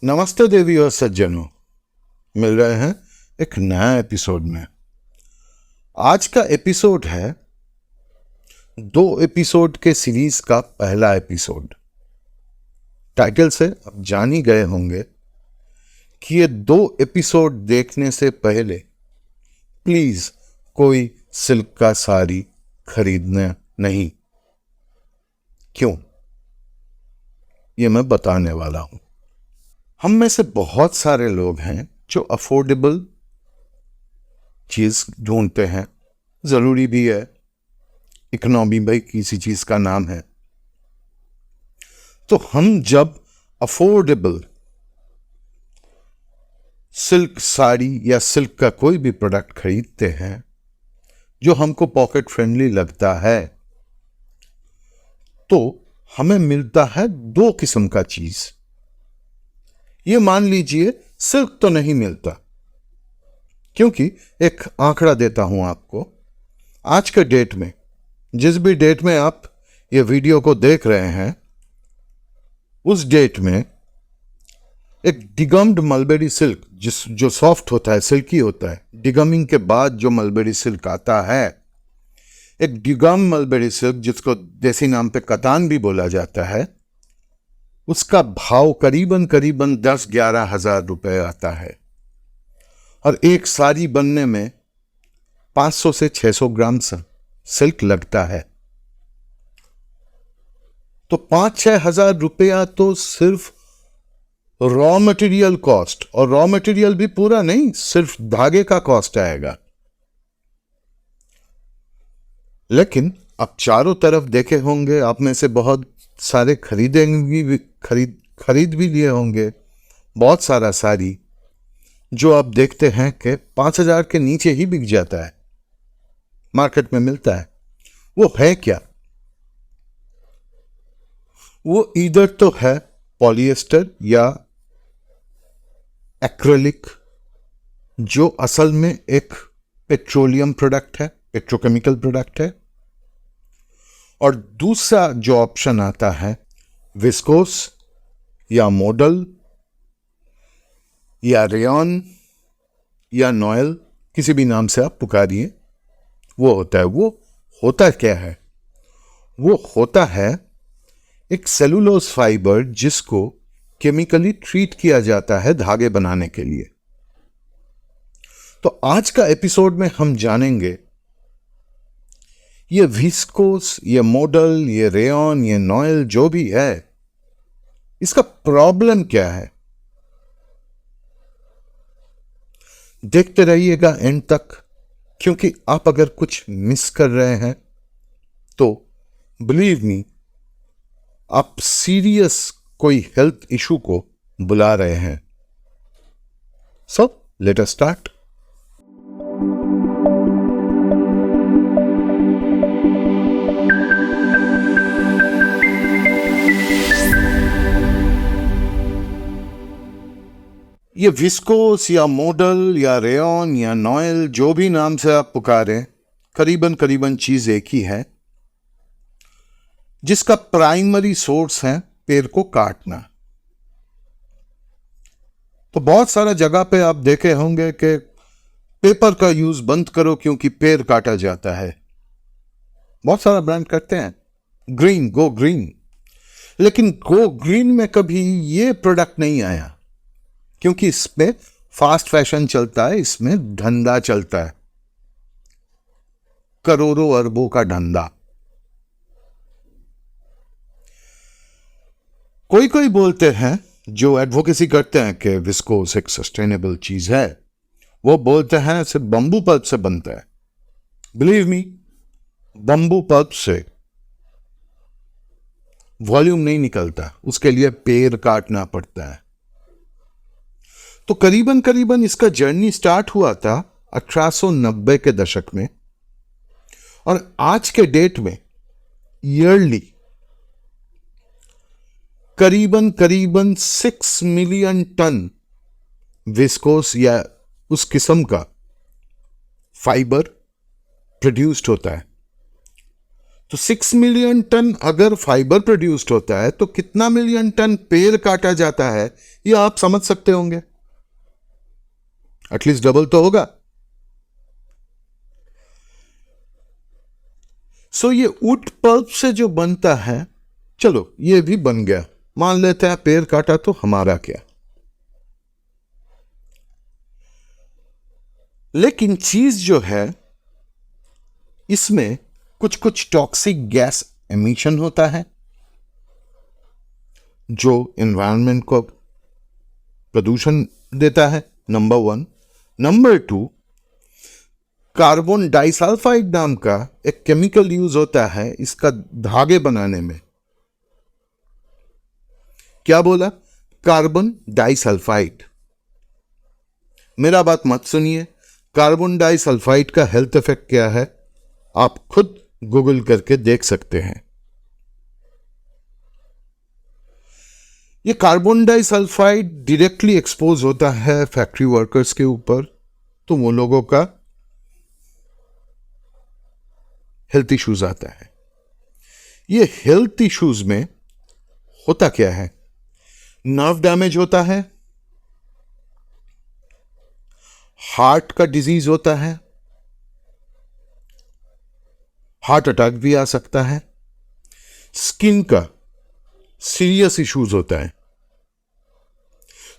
नमस्ते देवी और सज्जनों, मिल रहे हैं एक नया एपिसोड में। आज का एपिसोड है 2 एपिसोड के सीरीज का पहला एपिसोड। टाइटल से आप जान ही गए होंगे कि ये 2 एपिसोड देखने से पहले प्लीज कोई सिल्क का साड़ी खरीदना नहीं। क्यों, ये मैं बताने वाला हूं। हम में से बहुत सारे लोग हैं जो अफोर्डेबल चीज ढूंढते हैं, जरूरी भी है। इकोनॉमी भाई किसी चीज का नाम है। तो हम जब अफोर्डेबल सिल्क साड़ी या सिल्क का कोई भी प्रोडक्ट खरीदते हैं जो हमको पॉकेट फ्रेंडली लगता है, तो हमें मिलता है 2 किस्म का चीज। ये मान लीजिए सिल्क तो नहीं मिलता, क्योंकि एक आंकड़ा देता हूं आपको। आज के डेट में, जिस भी डेट में आप ये वीडियो को देख रहे हैं, उस डेट में एक डिगम्ड मलबेरी सिल्क, जो सॉफ्ट होता है, सिल्की होता है, डिगमिंग के बाद जो मलबेरी सिल्क आता है, एक डिगम मलबेरी सिल्क जिसको देसी नाम पे कतान भी बोला जाता है, उसका भाव करीबन 10-11 हजार रुपए आता है। और एक साड़ी बनने में 500 से 600 ग्राम सिल्क लगता है। तो 5-6 हजार रुपया तो सिर्फ रॉ मटेरियल कॉस्ट, और रॉ मटेरियल भी पूरा नहीं, सिर्फ धागे का कॉस्ट आएगा। लेकिन आप चारों तरफ देखे होंगे, आप में से बहुत सारे खरीद भी लिए होंगे बहुत सारा साड़ी, जो आप देखते हैं कि 5,000 के नीचे ही बिक जाता है, मार्केट में मिलता है। वो है क्या? वो इधर तो है पॉलिएस्टर या एक्रेलिक, जो असल में एक पेट्रोलियम प्रोडक्ट है, पेट्रोकेमिकल प्रोडक्ट है। और दूसरा जो ऑप्शन आता है, विस्कोस या मॉडल या रेयन या नॉयल, किसी भी नाम से आप पुकारिए, वो होता है। वो होता क्या है? वो होता है एक सेलुलोज फाइबर जिसको केमिकली ट्रीट किया जाता है धागे बनाने के लिए। तो आज का एपिसोड में हम जानेंगे ये विस्कोस, ये मॉडल, ये रेयन, ये नॉयल जो भी है, इसका प्रॉब्लम क्या है। देखते रहिएगा एंड तक, क्योंकि आप अगर कुछ मिस कर रहे हैं तो बिलीव मी, आप सीरियस कोई हेल्थ इशू को बुला रहे हैं। So let us start. ये विस्कोस या मॉडल या रेयन या नॉयल, जो भी नाम से आप पुकारें, करीबन चीज एक ही है, जिसका प्राइमरी सोर्स है पेड़ को काटना। तो बहुत सारा जगह पे आप देखे होंगे कि पेपर का यूज बंद करो क्योंकि पेड़ काटा जाता है। बहुत सारा ब्रांड करते हैं, ग्रीन, गो ग्रीन। लेकिन गो ग्रीन में कभी ये प्रोडक्ट नहीं आया, क्योंकि इसमें फास्ट फैशन चलता है, इसमें धंधा चलता है, करोड़ों अरबों का धंधा। कोई बोलते हैं, जो एडवोकेसी करते हैं कि विस्कोस एक सस्टेनेबल चीज है, वो बोलते हैं सिर्फ बंबू पल्प से बनता है। बिलीव मी, बंबू पल्प से वॉल्यूम नहीं निकलता, उसके लिए पेड़ काटना पड़ता है। तो करीबन इसका जर्नी स्टार्ट हुआ था 1890 के दशक में, और आज के डेट में ईयरली करीबन 6 मिलियन टन विस्कोस या उस किस्म का फाइबर प्रोड्यूस्ड होता है। तो 6 मिलियन टन अगर फाइबर प्रोड्यूस्ड होता है तो कितना मिलियन टन पेड़ काटा जाता है ये आप समझ सकते होंगे। एटलीस्ट डबल तो होगा। सो ये वुड पल्प से जो बनता है, चलो ये भी बन गया, मान लेते हैं पेड़ काटा तो हमारा क्या। लेकिन चीज जो है इसमें कुछ कुछ टॉक्सिक गैस एमिशन होता है जो एनवायरनमेंट को प्रदूषण देता है, नंबर 1। नंबर 2, कार्बन डाइसल्फाइड नाम का एक केमिकल यूज होता है इसका धागे बनाने में। क्या बोला? Carbon disulphide. मेरा बात मत सुनिए, कार्बन डाइसल्फाइड का हेल्थ इफेक्ट क्या है आप खुद गूगल करके देख सकते हैं। ये कार्बन डाइसल्फाइड डायरेक्टली एक्सपोज होता है फैक्ट्री वर्कर्स के ऊपर, तो वो लोगों का हेल्थ इश्यूज आता है। ये हेल्थ इश्यूज में होता क्या है? नर्व डैमेज होता है, हार्ट का डिजीज होता है, हार्ट अटैक भी आ सकता है, स्किन का सीरियस इश्यूज होता है।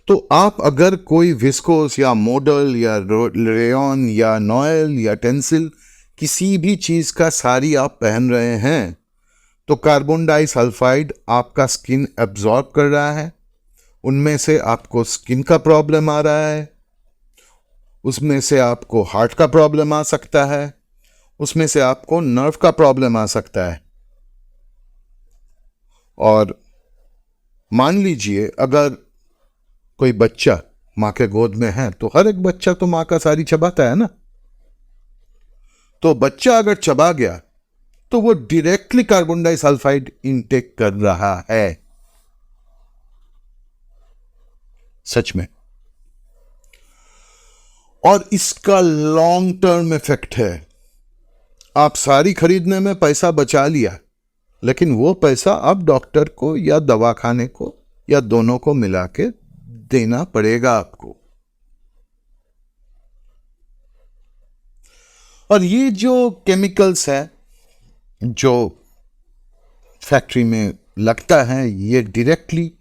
तो आप अगर कोई विस्कोस या मॉडल या रेयॉन या नॉयल या टेंसिल किसी भी चीज का साड़ी आप पहन रहे हैं तो कार्बन डाइसल्फाइड आपका स्किन एब्जॉर्ब कर रहा है, उनमें से आपको स्किन का प्रॉब्लम आ रहा है, उसमें से आपको हार्ट का प्रॉब्लम आ सकता है, उसमें से आपको नर्व का प्रॉब्लम आ सकता है। और मान लीजिए अगर कोई बच्चा मां के गोद में है तो हर एक बच्चा तो मां का सारी चबाता है ना, तो बच्चा अगर चबा गया तो वो डायरेक्टली कार्बन डाइसल्फाइड इनटेक कर रहा है। सच में। और इसका लॉन्ग टर्म इफेक्ट है। आप सारी खरीदने में पैसा बचा लिया, लेकिन वो पैसा अब डॉक्टर को या दवाखाने को या दोनों को मिला के देना पड़ेगा आपको। और ये जो केमिकल्स है जो फैक्ट्री में लगता है ये डायरेक्टली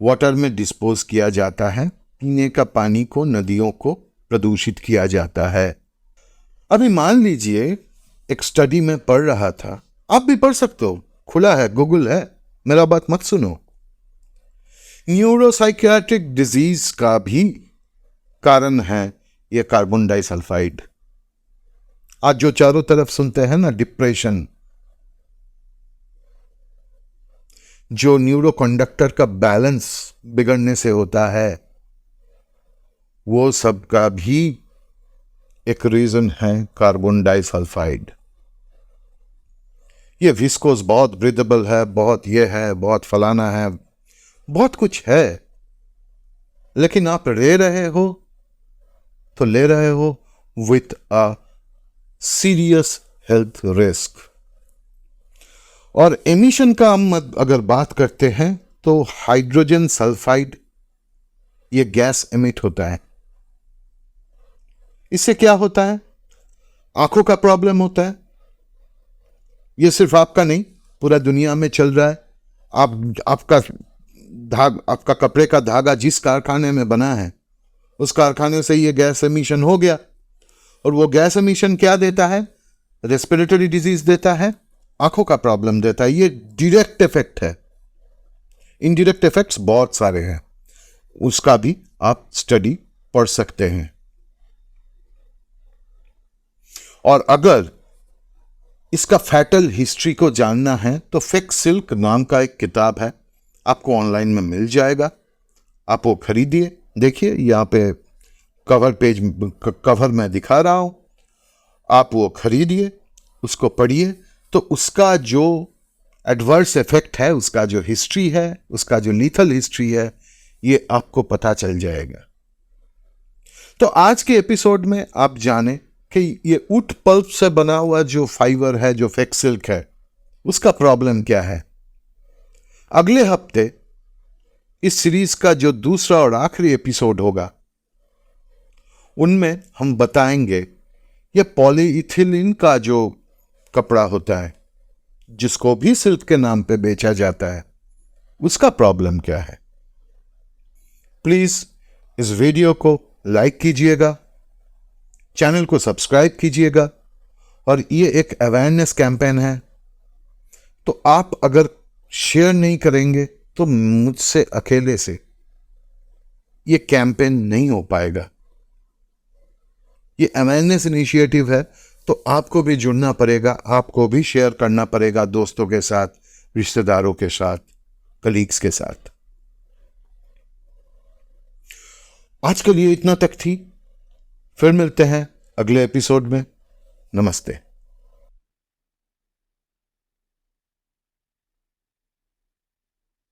वाटर में डिस्पोज किया जाता है, पीने का पानी को, नदियों को प्रदूषित किया जाता है। अभी मान लीजिए एक स्टडी में पढ़ रहा था, आप भी पढ़ सकते हो, खुला है, गूगल है, मेरा बात मत सुनो। न्यूरोसाइकियाट्रिक डिजीज का भी कारण है ये कार्बन डाइसल्फाइड। आज जो चारों तरफ सुनते हैं ना डिप्रेशन, जो न्यूरोकंडक्टर का बैलेंस बिगड़ने से होता है, वो सब का भी एक रीजन है कार्बन डाइसल्फाइड। ये विस्कोस बहुत ब्रीदेबल है, बहुत ये है, बहुत फलाना है, बहुत कुछ है, लेकिन आप ले रहे हो तो ले रहे हो with a serious health risk. और एमिशन का हम अगर बात करते हैं तो हाइड्रोजन सल्फाइड ये गैस एमिट होता है। इससे क्या होता है? आंखों का प्रॉब्लम होता है। ये सिर्फ आपका नहीं, पूरा दुनिया में चल रहा है। आपका कपड़े का धागा जिस कारखाने में बना है उस कारखाने से ये गैस एमिशन हो गया, और वो गैस एमिशन क्या देता है? रेस्पिरेटरी डिजीज देता है, आंखों का प्रॉब्लम देता है। ये डायरेक्ट इफेक्ट है। इनडायरेक्ट इफेक्ट्स बहुत सारे हैं, उसका भी आप स्टडी पढ़ सकते हैं। और अगर इसका फैटल हिस्ट्री को जानना है तो फेक सिल्क नाम का एक किताब है, आपको ऑनलाइन में मिल जाएगा, आप वो खरीदिए। देखिए यहाँ पे कवर में दिखा रहा हूं, आप वो खरीदिए, उसको पढ़िए, तो उसका जो एडवर्स इफेक्ट है, उसका जो हिस्ट्री है, उसका जो लीथल हिस्ट्री है, ये आपको पता चल जाएगा। तो आज के एपिसोड में आप जाने कि ये ऊट पल्प से बना हुआ जो फाइबर है, जो फेक सिल्क है, उसका प्रॉब्लम क्या है? अगले हफ्ते इस सीरीज का जो दूसरा और आखिरी एपिसोड होगा उनमें हम बताएंगे ये पॉलीइथिलीन का जो कपड़ा होता है जिसको भी सिल्क के नाम पे बेचा जाता है उसका प्रॉब्लम क्या है। प्लीज इस वीडियो को लाइक कीजिएगा, चैनल को सब्सक्राइब कीजिएगा, और ये एक अवेयरनेस कैंपेन है, तो आप अगर शेयर नहीं करेंगे तो मुझसे अकेले से ये कैंपेन नहीं हो पाएगा। ये अवेयरनेस इनिशिएटिव है, तो आपको भी जुड़ना पड़ेगा, आपको भी शेयर करना पड़ेगा दोस्तों के साथ, रिश्तेदारों के साथ, कलीग्स के साथ। आज के लिए इतना तक थी, फिर मिलते हैं अगले एपिसोड में। नमस्ते।